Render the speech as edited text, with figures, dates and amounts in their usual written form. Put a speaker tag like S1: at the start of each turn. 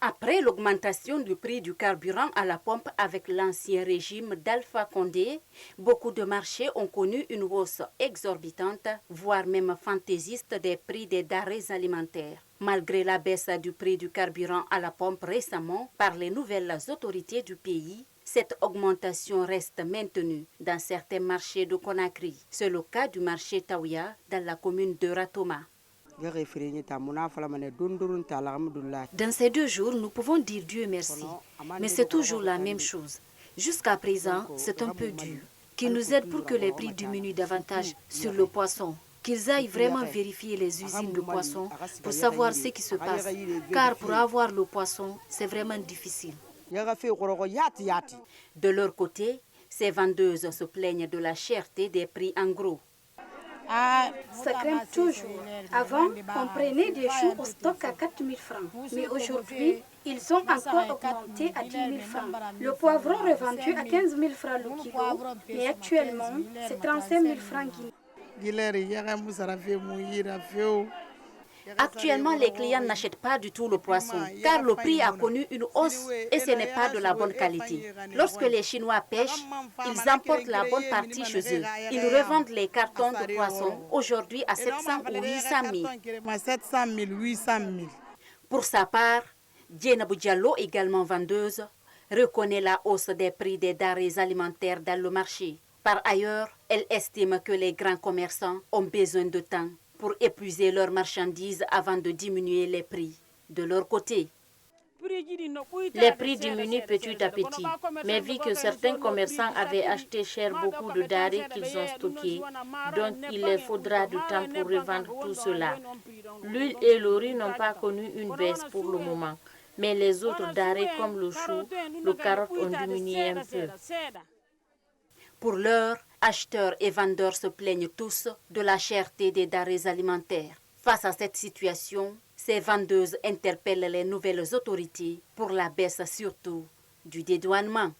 S1: Après l'augmentation du prix du carburant à la pompe avec l'ancien régime d'Alpha Condé, beaucoup de marchés ont connu une hausse exorbitante, voire même fantaisiste des prix des denrées alimentaires. Malgré la baisse du prix du carburant à la pompe récemment par les nouvelles autorités du pays, cette augmentation reste maintenue dans certains marchés de Conakry. C'est le cas du marché Taouya dans la commune de Ratoma. Dans ces 2 jours, nous pouvons dire Dieu merci, mais c'est toujours la même chose. Jusqu'à présent, c'est un peu dur. Qu'ils nous aident pour que les prix diminuent davantage sur le poisson. Qu'ils aillent vraiment vérifier les usines de poissons pour savoir ce qui se passe. Car pour avoir le poisson, c'est vraiment difficile. De leur côté, ces vendeuses se plaignent de la cherté des prix en gros.
S2: Ça grimpe toujours. Avant, on prenait des choux au stock à 4 000 francs. Mais aujourd'hui, ils ont encore augmenté à 10 000 francs. Le poivron revendu à 15 000 francs le kilo, mais actuellement, c'est 35 000 francs guinéens.
S1: Actuellement, les clients n'achètent pas du tout le poisson, car le prix a connu une hausse et ce n'est pas de la bonne qualité. Lorsque les Chinois pêchent, ils emportent la bonne partie chez eux. Ils revendent les cartons de poisson aujourd'hui à 700 ou 800 000. Pour sa part, Dienabou Diallo, également vendeuse, reconnaît la hausse des prix des denrées alimentaires dans le marché. Par ailleurs, elle estime que les grands commerçants ont besoin de temps pour épuiser leurs marchandises avant de diminuer les prix. De leur côté,
S3: les prix diminuent petit à petit, mais vu que certains commerçants avaient acheté cher beaucoup de denrées qu'ils ont stockées, donc il leur faudra du temps pour revendre tout cela. L'huile et le riz n'ont pas connu une baisse pour le moment, mais les autres denrées comme le chou, le carotte ont diminué un peu.
S1: Pour l'heure, acheteurs et vendeurs se plaignent tous de la cherté des denrées alimentaires. Face à cette situation, ces vendeuses interpellent les nouvelles autorités pour la baisse surtout du dédouanement.